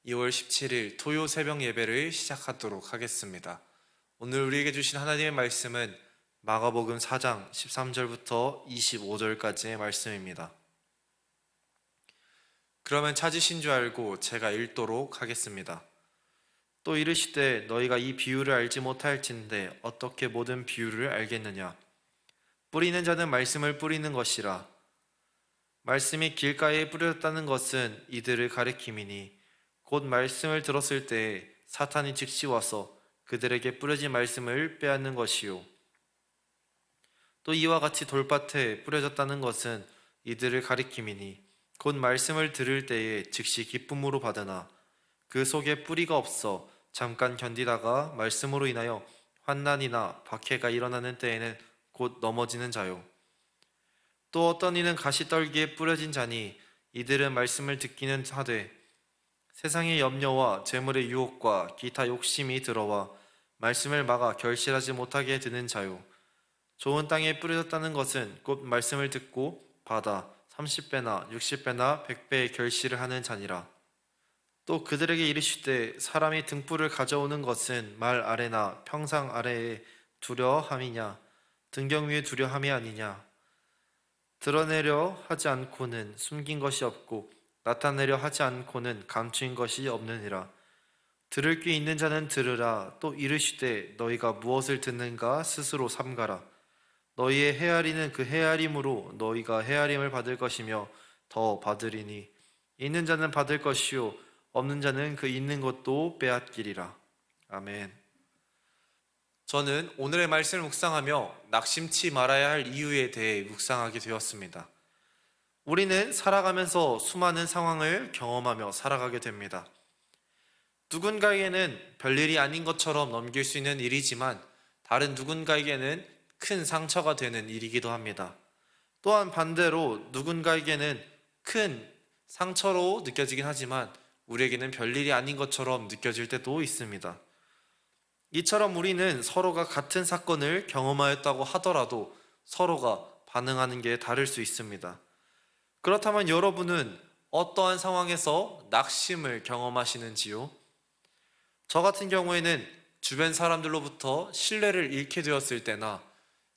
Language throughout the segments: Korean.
2월 17일 토요 새벽 예배를 시작하도록 하겠습니다. 오늘 우리에게 주신 하나님의 말씀은 마가복음 4장 13절부터 25절까지의 말씀입니다. 그러면 찾으신 줄 알고 제가 읽도록 하겠습니다. 또 이르시되 너희가 이 비유를 알지 못할진대 어떻게 모든 비유를 알겠느냐? 뿌리는 자는 말씀을 뿌리는 것이라. 말씀이 길가에 뿌려졌다는 것은 이들을 가리킴이니 곧 말씀을 들었을 때에 사탄이 즉시 와서 그들에게 뿌려진 말씀을 빼앗는 것이요. 또 이와 같이 돌밭에 뿌려졌다는 것은 이들을 가리킴이니 곧 말씀을 들을 때에 즉시 기쁨으로 받으나 그 속에 뿌리가 없어 잠깐 견디다가 말씀으로 인하여 환난이나 박해가 일어나는 때에는 곧 넘어지는 자요. 또 어떤 이는 가시떨기에 뿌려진 자니 이들은 말씀을 듣기는 하되 세상의 염려와 재물의 유혹과 기타 욕심이 들어와 말씀을 막아 결실하지 못하게 되는 자요. 좋은 땅에 뿌려졌다는 것은 곧 말씀을 듣고 받아 30배나 60배나 100배의 결실을 하는 자니라. 또 그들에게 이르시되 사람이 등불을 가져오는 것은 말 아래나 평상 아래에 두려함이냐 등경 위에 두려함이 아니냐. 드러내려 하지 않고는 숨긴 것이 없고 나타내려 하지 않고는 감추인 것이 없느니라. 들을 귀 있는 자는 들으라. 또 이르시되 너희가 무엇을 듣는가 스스로 삼가라. 너희의 헤아리는 그 헤아림으로 너희가 헤아림을 받을 것이며 더 받으리니 있는 자는 받을 것이요 없는 자는 그 있는 것도 빼앗기리라. 아멘. 저는 오늘의 말씀을 묵상하며 낙심치 말아야 할 이유에 대해 묵상하게 되었습니다. 우리는 살아가면서 수많은 상황을 경험하며 살아가게 됩니다. 누군가에게는 별일이 아닌 것처럼 넘길 수 있는 일이지만 다른 누군가에게는 큰 상처가 되는 일이기도 합니다. 또한 반대로 누군가에게는 큰 상처로 느껴지긴 하지만 우리에게는 별일이 아닌 것처럼 느껴질 때도 있습니다. 이처럼 우리는 서로가 같은 사건을 경험하였다고 하더라도 서로가 반응하는 게 다를 수 있습니다. 그렇다면 여러분은 어떠한 상황에서 낙심을 경험하시는지요? 저 같은 경우에는 주변 사람들로부터 신뢰를 잃게 되었을 때나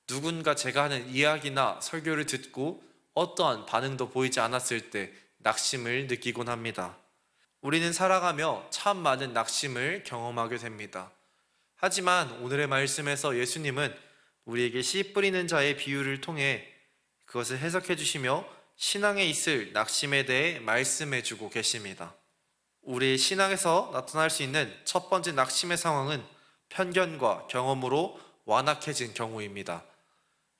누군가 제가 하는 이야기나 설교를 듣고 어떠한 반응도 보이지 않았을 때 낙심을 느끼곤 합니다. 우리는 살아가며 참 많은 낙심을 경험하게 됩니다. 하지만 오늘의 말씀에서 예수님은 우리에게 씨 뿌리는 자의 비유를 통해 그것을 해석해 주시며 신앙에 있을 낙심에 대해 말씀해 주고 계십니다. 우리의 신앙에서 나타날 수 있는 첫 번째 낙심의 상황은 편견과 경험으로 완악해진 경우입니다.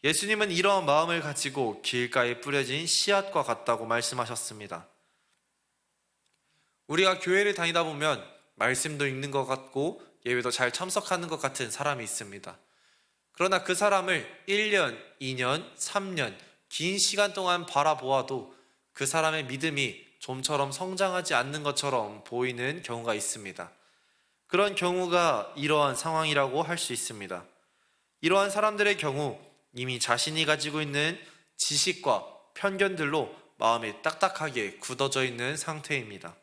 예수님은 이러한 마음을 가지고 길가에 뿌려진 씨앗과 같다고 말씀하셨습니다. 우리가 교회를 다니다 보면 말씀도 읽는 것 같고 예배도 잘 참석하는 것 같은 사람이 있습니다. 그러나 그 사람을 1년, 2년, 3년 긴 시간 동안 바라보아도 그 사람의 믿음이 좀처럼 성장하지 않는 것처럼 보이는 경우가 있습니다. 그런 경우가 이러한 상황이라고 할 수 있습니다. 이러한 사람들의 경우 이미 자신이 가지고 있는 지식과 편견들로 마음이 딱딱하게 굳어져 있는 상태입니다.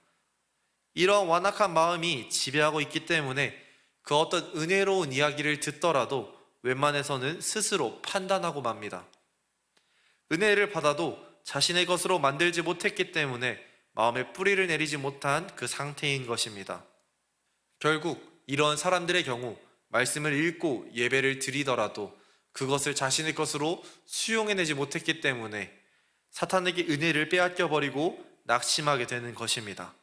이런 완악한 마음이 지배하고 있기 때문에 그 어떤 은혜로운 이야기를 듣더라도 웬만해서는 스스로 판단하고 맙니다. 은혜를 받아도 자신의 것으로 만들지 못했기 때문에 마음에 뿌리를 내리지 못한 그 상태인 것입니다. 결국 이런 사람들의 경우 말씀을 읽고 예배를 드리더라도 그것을 자신의 것으로 수용해내지 못했기 때문에 사탄에게 은혜를 빼앗겨버리고 낙심하게 되는 것입니다.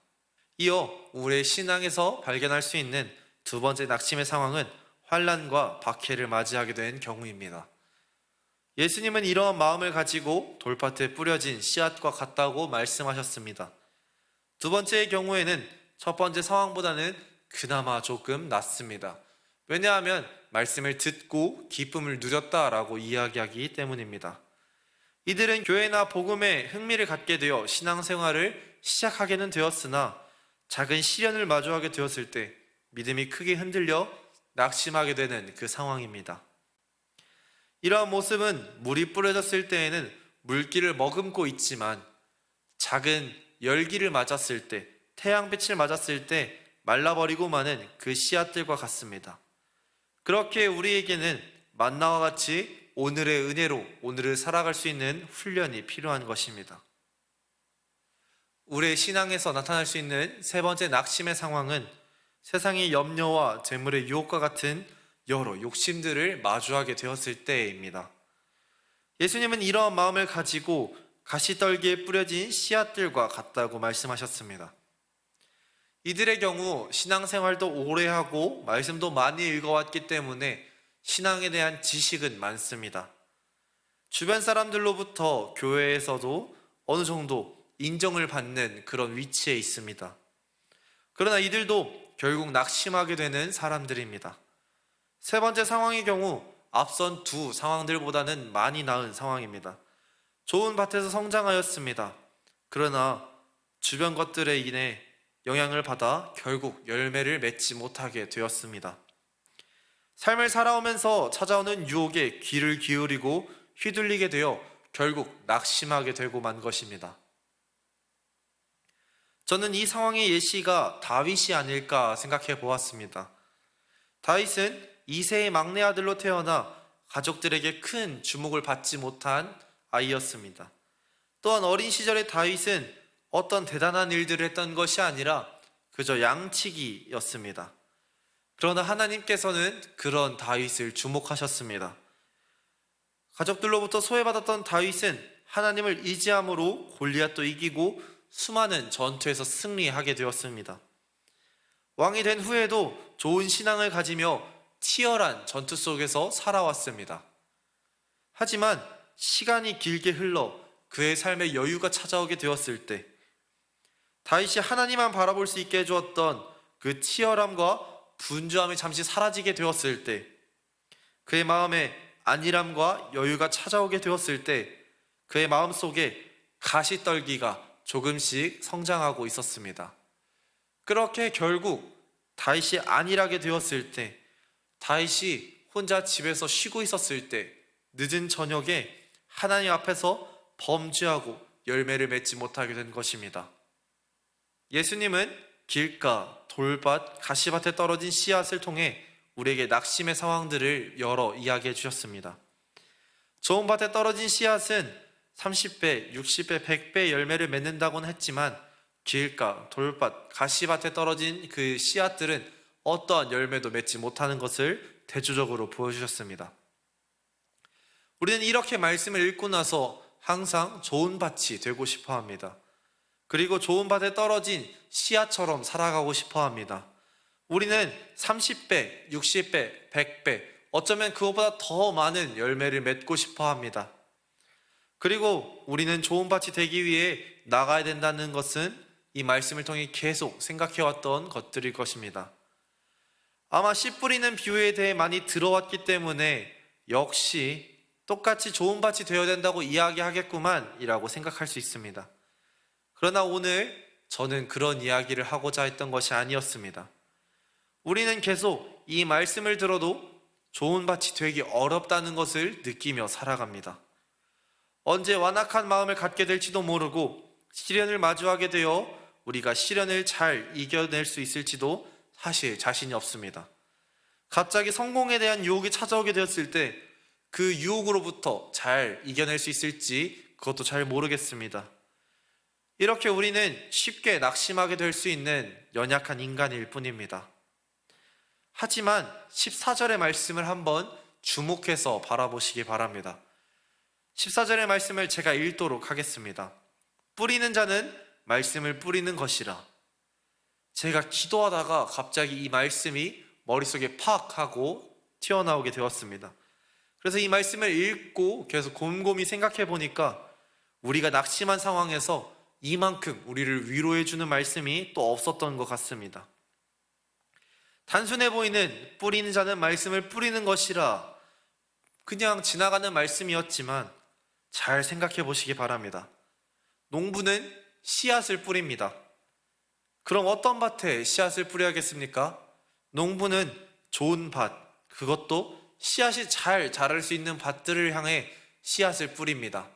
이어 우리의 신앙에서 발견할 수 있는 두 번째 낙심의 상황은 환난과 박해를 맞이하게 된 경우입니다. 예수님은 이러한 마음을 가지고 돌밭에 뿌려진 씨앗과 같다고 말씀하셨습니다. 두 번째의 경우에는 첫 번째 상황보다는 그나마 조금 낫습니다. 왜냐하면 말씀을 듣고 기쁨을 누렸다라고 이야기하기 때문입니다. 이들은 교회나 복음에 흥미를 갖게 되어 신앙생활을 시작하게는 되었으나 작은 시련을 마주하게 되었을 때 믿음이 크게 흔들려 낙심하게 되는 그 상황입니다. 이러한 모습은 물이 뿌려졌을 때에는 물기를 머금고 있지만 작은 열기를 맞았을 때 태양빛을 맞았을 때 말라버리고 마는 그 씨앗들과 같습니다. 그렇게 우리에게는 만나와 같이 오늘의 은혜로 오늘을 살아갈 수 있는 훈련이 필요한 것입니다. 우리의 신앙에서 나타날 수 있는 세 번째 낙심의 상황은 세상의 염려와 재물의 유혹과 같은 여러 욕심들을 마주하게 되었을 때입니다. 예수님은 이러한 마음을 가지고 가시떨기에 뿌려진 씨앗들과 같다고 말씀하셨습니다. 이들의 경우 신앙생활도 오래 하고 말씀도 많이 읽어왔기 때문에 신앙에 대한 지식은 많습니다. 주변 사람들로부터 교회에서도 어느 정도 인정을 받는 그런 위치에 있습니다. 그러나 이들도 결국 낙심하게 되는 사람들입니다. 세 번째 상황의 경우 앞선 두 상황들보다는 많이 나은 상황입니다. 좋은 밭에서 성장하였습니다. 그러나 주변 것들에 인해 영향을 받아 결국 열매를 맺지 못하게 되었습니다. 삶을 살아오면서 찾아오는 유혹에 귀를 기울이고 휘둘리게 되어 결국 낙심하게 되고 만 것입니다. 저는 이 상황의 예시가 다윗이 아닐까 생각해 보았습니다. 다윗은 이세의 막내 아들로 태어나 가족들에게 큰 주목을 받지 못한 아이였습니다. 또한 어린 시절의 다윗은 어떤 대단한 일들을 했던 것이 아니라 그저 양치기였습니다. 그러나 하나님께서는 그런 다윗을 주목하셨습니다. 가족들로부터 소외받았던 다윗은 하나님을 의지함으로 골리앗도 이기고 수많은 전투에서 승리하게 되었습니다. 왕이 된 후에도 좋은 신앙을 가지며 치열한 전투 속에서 살아왔습니다. 하지만 시간이 길게 흘러 그의 삶에 여유가 찾아오게 되었을 때 다윗이 하나님만 바라볼 수 있게 해주었던 그 치열함과 분주함이 잠시 사라지게 되었을 때 그의 마음에 안일함과 여유가 찾아오게 되었을 때 그의 마음속에 가시떨기가 조금씩 성장하고 있었습니다. 그렇게 결국 다윗이 안일하게 되었을 때 다윗이 혼자 집에서 쉬고 있었을 때 늦은 저녁에 하나님 앞에서 범죄하고 열매를 맺지 못하게 된 것입니다. 예수님은 길가, 돌밭, 가시밭에 떨어진 씨앗을 통해 우리에게 낙심의 상황들을 여러 이야기해 주셨습니다. 좋은 밭에 떨어진 씨앗은 30배, 60배, 100배 열매를 맺는다고는 했지만 길가, 돌밭, 가시밭에 떨어진 그 씨앗들은 어떠한 열매도 맺지 못하는 것을 대조적으로 보여주셨습니다. 우리는 이렇게 말씀을 읽고 나서 항상 좋은 밭이 되고 싶어 합니다. 그리고 좋은 밭에 떨어진 씨앗처럼 살아가고 싶어 합니다. 우리는 30배, 60배, 100배, 어쩌면 그것보다 더 많은 열매를 맺고 싶어 합니다. 그리고 우리는 좋은 밭이 되기 위해 나가야 된다는 것은 이 말씀을 통해 계속 생각해왔던 것들일 것입니다. 아마 씨 뿌리는 비유에 대해 많이 들어왔기 때문에 역시 똑같이 좋은 밭이 되어야 된다고 이야기하겠구만 이라고 생각할 수 있습니다. 그러나 오늘 저는 그런 이야기를 하고자 했던 것이 아니었습니다. 우리는 계속 이 말씀을 들어도 좋은 밭이 되기 어렵다는 것을 느끼며 살아갑니다. 언제 완악한 마음을 갖게 될지도 모르고 시련을 마주하게 되어 우리가 시련을 잘 이겨낼 수 있을지도 사실 자신이 없습니다. 갑자기 성공에 대한 유혹이 찾아오게 되었을 때 그 유혹으로부터 잘 이겨낼 수 있을지 그것도 잘 모르겠습니다. 이렇게 우리는 쉽게 낙심하게 될 수 있는 연약한 인간일 뿐입니다. 하지만 14절의 말씀을 한번 주목해서 바라보시기 바랍니다. 14절의 말씀을 제가 읽도록 하겠습니다. 뿌리는 자는 말씀을 뿌리는 것이라. 제가 기도하다가 갑자기 이 말씀이 머릿속에 팍 하고 튀어나오게 되었습니다. 그래서 이 말씀을 읽고 계속 곰곰이 생각해 보니까 우리가 낙심한 상황에서 이만큼 우리를 위로해 주는 말씀이 또 없었던 것 같습니다. 단순해 보이는 뿌리는 자는 말씀을 뿌리는 것이라 그냥 지나가는 말씀이었지만 잘 생각해 보시기 바랍니다. 농부는 씨앗을 뿌립니다. 그럼 어떤 밭에 씨앗을 뿌려야겠습니까? 농부는 좋은 밭, 그것도 씨앗이 잘 자랄 수 있는 밭들을 향해 씨앗을 뿌립니다.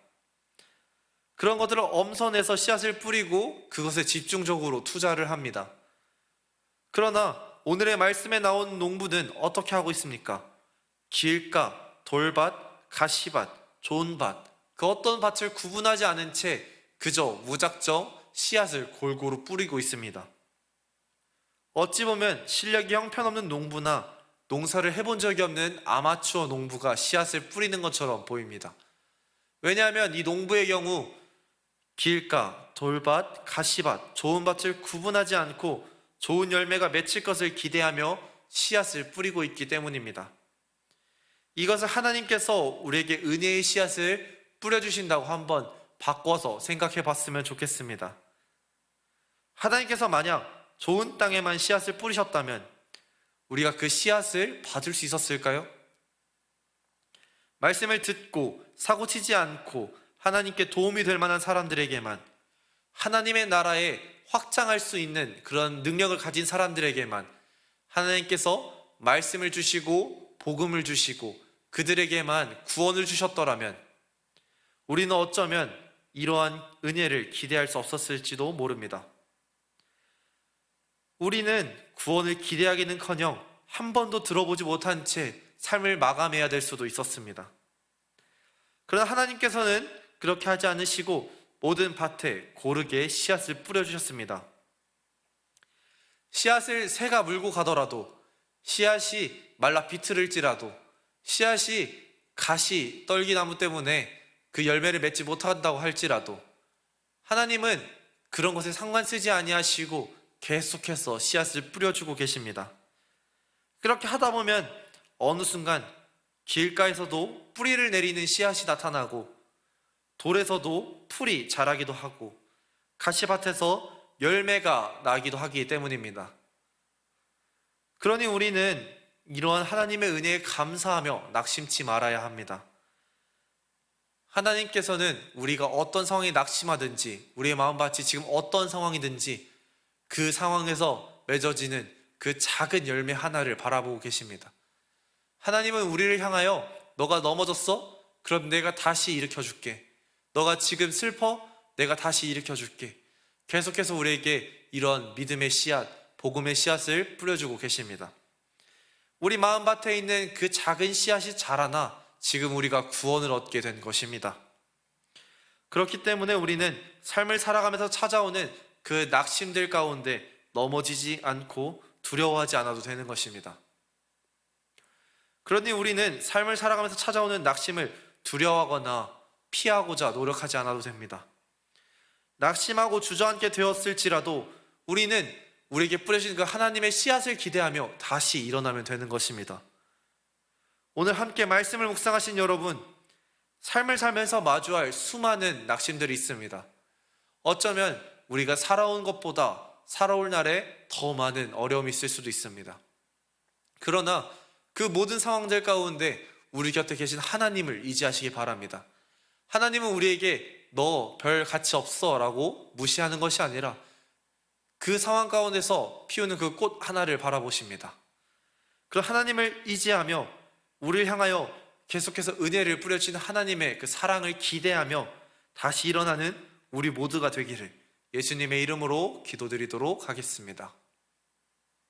그런 것들을 엄선해서 씨앗을 뿌리고 그것에 집중적으로 투자를 합니다. 그러나 오늘의 말씀에 나온 농부는 어떻게 하고 있습니까? 길가, 돌밭, 가시밭, 좋은 밭, 그 어떤 밭을 구분하지 않은 채 그저 무작정 씨앗을 골고루 뿌리고 있습니다. 어찌 보면 실력이 형편없는 농부나 농사를 해본 적이 없는 아마추어 농부가 씨앗을 뿌리는 것처럼 보입니다. 왜냐하면 이 농부의 경우 길가, 돌밭, 가시밭, 좋은 밭을 구분하지 않고 좋은 열매가 맺힐 것을 기대하며 씨앗을 뿌리고 있기 때문입니다. 이것을 하나님께서 우리에게 은혜의 씨앗을 뿌려주신다고 한번 바꿔서 생각해 봤으면 좋겠습니다. 하나님께서 만약 좋은 땅에만 씨앗을 뿌리셨다면 우리가 그 씨앗을 받을 수 있었을까요? 말씀을 듣고 사고치지 않고 하나님께 도움이 될 만한 사람들에게만, 하나님의 나라에 확장할 수 있는 그런 능력을 가진 사람들에게만 하나님께서 말씀을 주시고 복음을 주시고 그들에게만 구원을 주셨더라면 우리는 어쩌면 이러한 은혜를 기대할 수 없었을지도 모릅니다. 우리는 구원을 기대하기는커녕 한 번도 들어보지 못한 채 삶을 마감해야 될 수도 있었습니다. 그러나 하나님께서는 그렇게 하지 않으시고 모든 밭에 고르게 씨앗을 뿌려주셨습니다. 씨앗을 새가 물고 가더라도, 씨앗이 말라 비틀을지라도, 씨앗이 가시 떨기나무 때문에 그 열매를 맺지 못한다고 할지라도 하나님은 그런 것에 상관 쓰지 아니하시고 계속해서 씨앗을 뿌려주고 계십니다. 그렇게 하다 보면 어느 순간 길가에서도 뿌리를 내리는 씨앗이 나타나고 돌에서도 풀이 자라기도 하고 가시밭에서 열매가 나기도 하기 때문입니다. 그러니 우리는 이러한 하나님의 은혜에 감사하며 낙심치 말아야 합니다. 하나님께서는 우리가 어떤 상황에 낙심하든지 우리의 마음밭이 지금 어떤 상황이든지 그 상황에서 맺어지는 그 작은 열매 하나를 바라보고 계십니다. 하나님은 우리를 향하여 너가 넘어졌어? 그럼 내가 다시 일으켜줄게. 너가 지금 슬퍼? 내가 다시 일으켜줄게. 계속해서 우리에게 이런 믿음의 씨앗, 복음의 씨앗을 뿌려주고 계십니다. 우리 마음밭에 있는 그 작은 씨앗이 자라나 지금 우리가 구원을 얻게 된 것입니다. 그렇기 때문에 우리는 삶을 살아가면서 찾아오는 그 낙심들 가운데 넘어지지 않고 두려워하지 않아도 되는 것입니다. 그러니 우리는 삶을 살아가면서 찾아오는 낙심을 두려워하거나 피하고자 노력하지 않아도 됩니다. 낙심하고 주저앉게 되었을지라도 우리는 우리에게 뿌려진 그 하나님의 씨앗을 기대하며 다시 일어나면 되는 것입니다. 오늘 함께 말씀을 묵상하신 여러분, 삶을 살면서 마주할 수많은 낙심들이 있습니다. 어쩌면 우리가 살아온 것보다 살아올 날에 더 많은 어려움이 있을 수도 있습니다. 그러나 그 모든 상황들 가운데 우리 곁에 계신 하나님을 의지하시기 바랍니다. 하나님은 우리에게 너 별 가치 없어 라고 무시하는 것이 아니라 그 상황 가운데서 피우는 그 꽃 하나를 바라보십니다. 그 하나님을 의지하며 우리를 향하여 계속해서 은혜를 뿌려주시는 하나님의 그 사랑을 기대하며 다시 일어나는 우리 모두가 되기를 예수님의 이름으로 기도드리도록 하겠습니다.